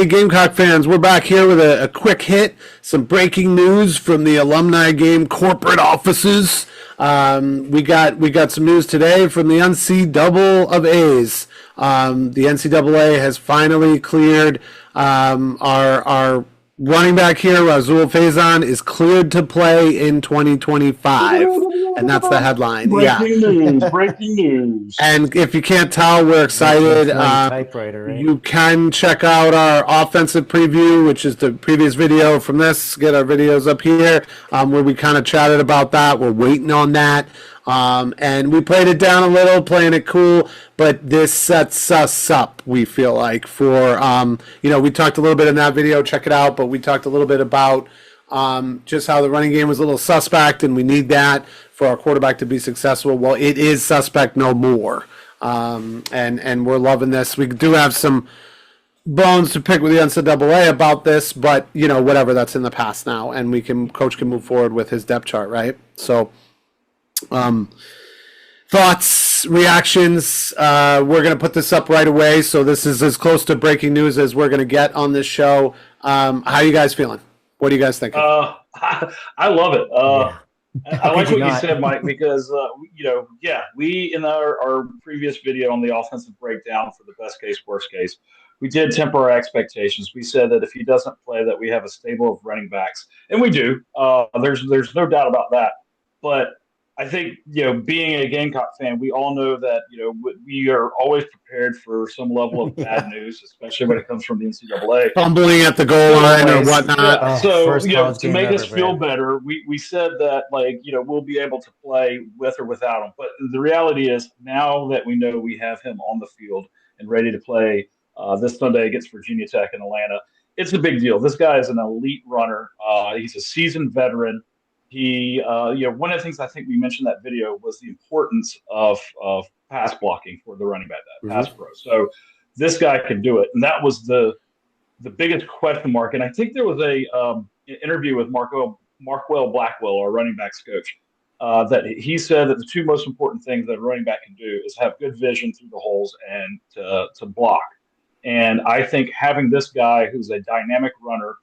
Hey, Gamecock fans, we're back here with a quick hit, some breaking news from the alumni game corporate offices. We got some news today from the NCAAs. The NCAA has finally cleared our running back here, Rahsul Faison, is cleared to play in 2025. And that's the headline. Breaking news. And if you can't tell, we're excited. Typewriter, right? You can check out our offensive preview, which is the previous video from this. Get our videos up here where we kind of chatted about that. We're waiting on that. And we played it down a little, playing it cool, but this sets us up, we feel like, for, we talked a little bit in that video, check it out, but we talked a little bit about just how the running game was a little suspect, and we need that for our quarterback to be successful. Well, it is suspect no more, and we're loving this. We do have some bones to pick with the NCAA about this, but, whatever, that's in the past now, and coach can move forward with his depth chart, right? So, thoughts, reactions, we're going to put this up right away, so this is as close to breaking news as we're going to get on this show. How are you guys feeling? What do you guys think? I love it. I like what you said, Mike, because, we, in our previous video on the offensive breakdown for the best case, worst case, we did temper our expectations. We said that if he doesn't play, that we have a stable of running backs, and we do. There's no doubt about that. But I think, being a Gamecock fan, we all know that, we are always prepared for some level of bad news, especially when it comes from the NCAA. Fumbling at the goal line or whatnot. Yeah. So, to make us feel better, we said that, we'll be able to play with or without him. But the reality is, now that we know we have him on the field and ready to play this Sunday against Virginia Tech in Atlanta, it's a big deal. This guy is an elite runner. He's a seasoned veteran. He, one of the things I think we mentioned in that video was the importance of pass blocking for the running back, that pass pro. So this guy can do it, and that was the biggest question mark. And I think there was an interview with Markwell Blackwell, our running backs coach, that he said that the two most important things that a running back can do is have good vision through the holes and to block. And I think having this guy who's a dynamic runner,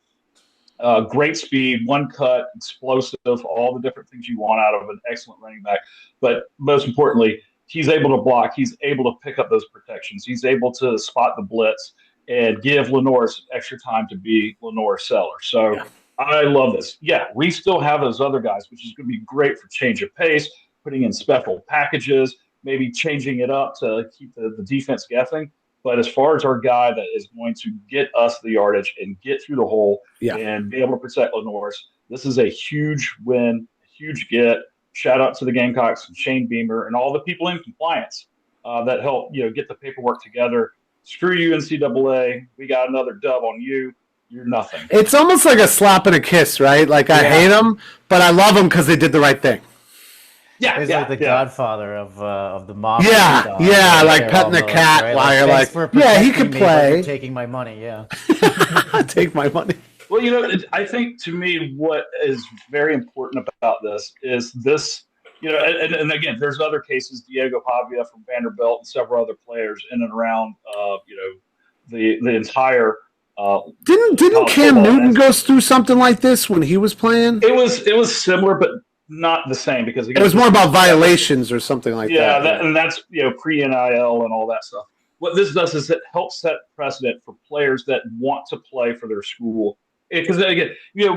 great speed, one cut, explosive, all the different things you want out of an excellent running back. But most importantly, he's able to block. He's able to pick up those protections. He's able to spot the blitz and give Lenore's extra time to be Lenore Seller. So I love this. Yeah, we still have those other guys, which is going to be great for change of pace, putting in special packages, maybe changing it up to keep the defense guessing. But as far as our guy that is going to get us the yardage and get through the hole and be able to protect Lenore's, this is a huge win, a huge get. Shout out to the Gamecocks and Shane Beamer and all the people in compliance that helped get the paperwork together. Screw you, NCAA. We got another dub on you. You're nothing. It's almost like a slap and a kiss, right? Like, I hate them, but I love them because they did the right thing. He's like the godfather of the mob. Like petting the cat, right? While you're like, he can play. Taking my money, Take my money. Well, I think to me what is very important about this is this, and again, there's other cases, Diego Pavia from Vanderbilt and several other players in and around, the entire. Didn't Cam Newton go through something like this when he was playing? It was similar, but not the same, because it was more about violations or something like that. And that's pre-NIL and all that stuff. What this does is it helps set precedent for players that want to play for their school. Because again,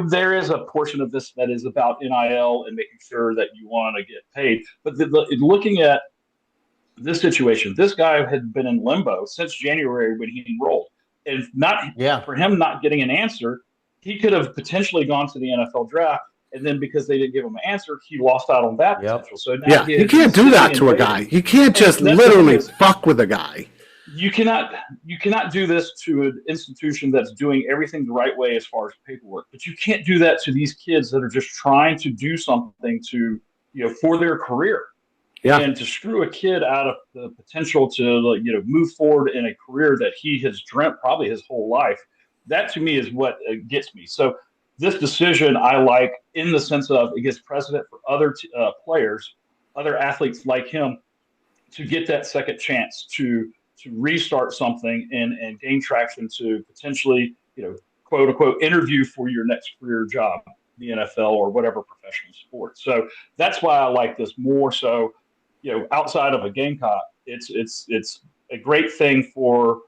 there is a portion of this that is about NIL and making sure that you want to get paid. But looking at this situation, this guy had been in limbo since January when he enrolled, and for him not getting an answer, he could have potentially gone to the NFL draft. And then because they didn't give him an answer, he lost out on that potential. So now you can't do that to a guy. You can't just literally fuck with a guy. You cannot do this to an institution that's doing everything the right way as far as paperwork. But you can't do that to these kids that are just trying to do something to for their career. Yeah. And to screw a kid out of the potential to move forward in a career that he has dreamt probably his whole life. That to me is what gets me. So this decision I like in the sense of it gives precedent for other players, other athletes like him, to get that second chance to to restart something and gain traction to potentially, quote unquote, interview for your next career job, the NFL or whatever professional sport. So that's why I like this more so, outside of a Gamecock, it's a great thing for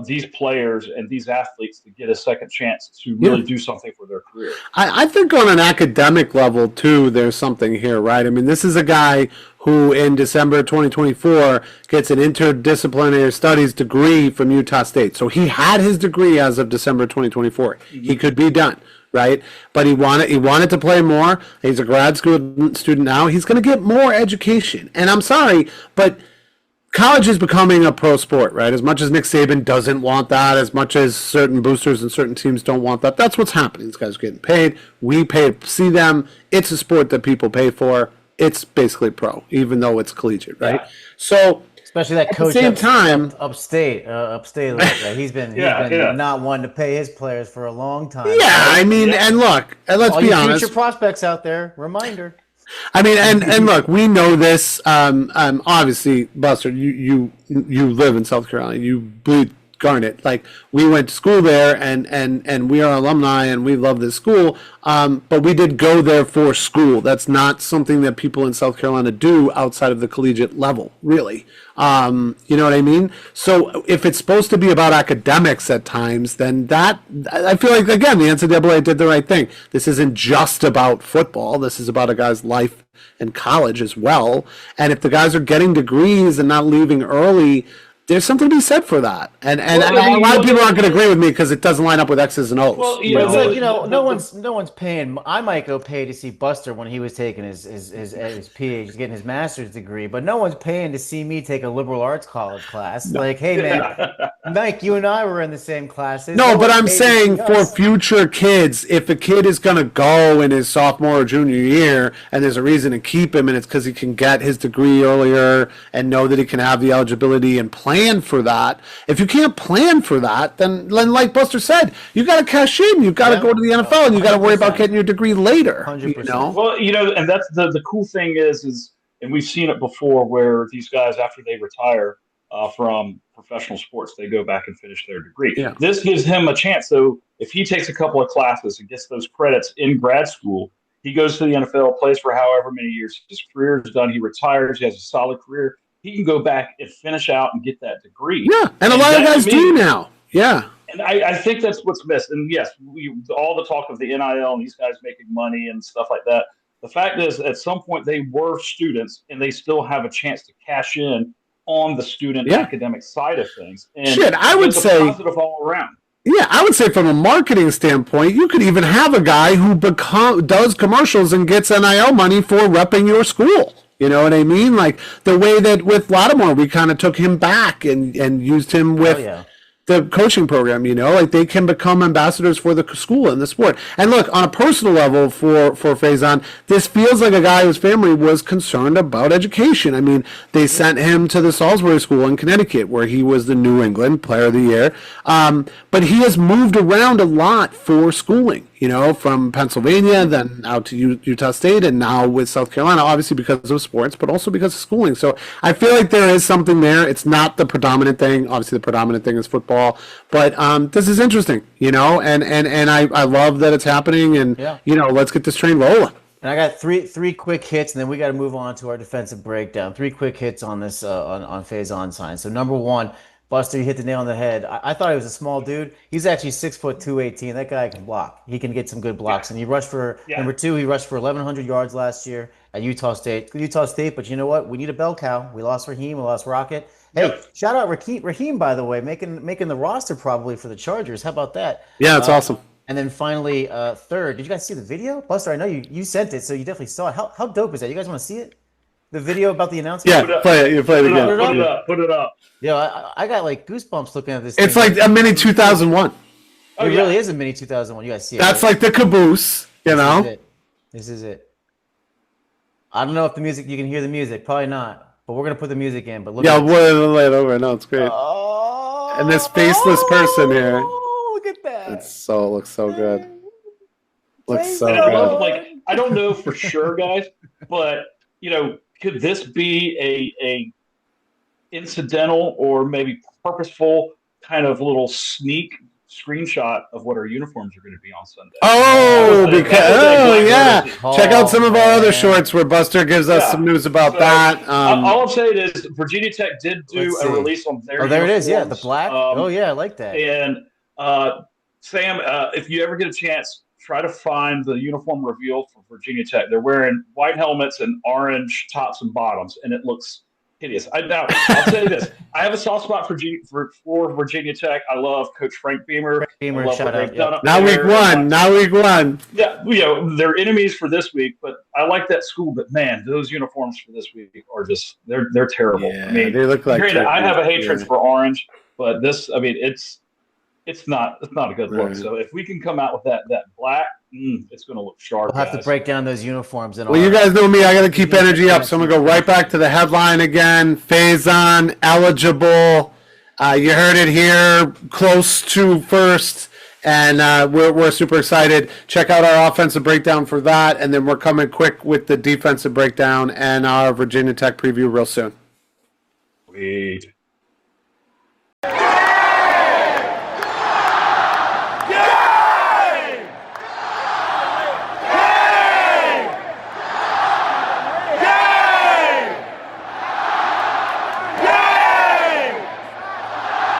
these players and these athletes to get a second chance to really do something for their career. I think on an academic level, too, there's something here, right? I mean, this is a guy who in December 2024 gets an interdisciplinary studies degree from Utah State. So he had his degree as of December 2024. Mm-hmm. He could be done, right? But he wanted to play more. He's a grad school student now. He's going to get more education. And I'm sorry, but college is becoming a pro sport, right? As much as Nick Saban doesn't want that, as much as certain boosters and certain teams don't want that, that's what's happening. These guys are getting paid. We pay to see them. It's a sport that people pay for. It's basically pro, even though it's collegiate, right? Yeah. So, especially that coach upstate, he's been not one to pay his players for a long time. Yeah, right? I mean, and look, and let's be honest. Future prospects out there, reminder. I mean, and look, we know this. Obviously, Buster, you live in South Carolina. You bleed Garnet. Like, we went to school there, and we are alumni, and we love this school. But we did go there for school. That's not something that people in South Carolina do outside of the collegiate level, really. You know what I mean? So if it's supposed to be about academics at times, then that, I feel like, again, the NCAA did the right thing. This isn't just about football. This is about a guy's life and college as well. And if the guys are getting degrees and not leaving early, there's something to be said for that. And a lot of people aren't going to agree with me because it doesn't line up with X's and O's. Well, no one's paying. I might go pay to see Buster when he was taking his PhD, getting his master's degree, but no one's paying to see me take a liberal arts college class. No. Like, hey man, Mike, you and I were in the same classes. No, but I'm saying for future kids, if a kid is going to go in his sophomore or junior year, and there's a reason to keep him, and it's because he can get his degree earlier and know that he can have the eligibility and plan for that. If you can't plan for that, then like Buster said, you got to cash in. You got to go to the NFL, and you got to worry about getting your degree later. 100%. Well, and that's the cool thing is, and we've seen it before, where these guys, after they retire from professional sports, they go back and finish their degree. Yeah. This gives him a chance. So if he takes a couple of classes and gets those credits in grad school, he goes to the NFL, plays for however many years. His career is done. He retires. He has a solid career. He can go back and finish out and get that degree. Yeah, and a lot of guys do now. Yeah. And I think that's what's missed. And yes, all the talk of the NIL and these guys making money and stuff like that. The fact is, at some point, they were students, and they still have a chance to cash in on the student academic side of things. And I would say positive all around. Yeah, I would say from a marketing standpoint, you could even have a guy who does commercials and gets NIL money for repping your school. You know what I mean? Like the way that with Lattimore, we kind of took him back and used him with the coaching program, like they can become ambassadors for the school and the sport. And look, on a personal level for Faison, this feels like a guy whose family was concerned about education. I mean, they sent him to the Salisbury School in Connecticut, where he was the New England Player of the Year. But he has moved around a lot for schooling, from Pennsylvania, then out to Utah State, and now with South Carolina, obviously because of sports, but also because of schooling. So I feel like there is something there. It's not the predominant thing. Obviously, the predominant thing is football. But this is interesting, and I love that it's happening, and, let's get this train rolling. And I got three quick hits, and then we got to move on to our defensive breakdown. 3 quick hits on this on Faison sign. So number one, Buster, you hit the nail on the head. I thought he was a small dude. He's actually 6'2", 218. That guy can block. He can get some good blocks. And he rushed for number 2. He rushed for 1,100 yards last year at Utah State. But you know what? We need a bell cow. We lost Raheem. We lost Rocket. Hey, shout out Raheem, by the way, making the roster probably for the Chargers. How about that? Yeah, that's awesome. And then finally, third, did you guys see the video? Buster, I know you sent it, so you definitely saw it. How dope is that? You guys want to see it? The video about the announcement? Yeah, play it. You play it again. Put it up. Yeah, I got like goosebumps looking at this. It's like a mini 2001. It really is a mini 2001. You guys see it? That's like the caboose, This is it. I don't know if you can hear the music. Probably not. But we're gonna put the music in. But look. Yeah, we'll lay it over. No, it's great. And this faceless person here. Look at that. It looks so good. Looks so good. I don't know for sure, guys, but could this be incidental or maybe purposeful kind of little sneak screenshot of what our uniforms are going to be on Sunday. Yeah. Check out some of our other shorts where Buster gives us some news about that. All I'm saying is Virginia Tech did do a release on their there uniforms. It is. Yeah, the black. I like that. And Sam, if you ever get a chance, try to find the uniform reveal for Virginia Tech. They're wearing white helmets and orange tops and bottoms, and it looks hideous. Now, I'll say this. I have a soft spot for Virginia Tech. I love Coach Frank Beamer. Shout out. Now week one. Yeah, they're enemies for this week, but I like that school. But man, those uniforms for this week are just they're terrible. Yeah, I mean, they look like I have a hatred for orange, but this, I mean, it's not a good look. So if we can come out with that black, it's going to look sharp. We'll have to break down those uniforms. Well, you guys know me. I got to keep energy up, so I'm going to go right back to the headline again. Faison eligible. You heard it here, close to first, and we're super excited. Check out our offensive breakdown for that, and then we're coming quick with the defensive breakdown and our Virginia Tech preview real soon. Sweet.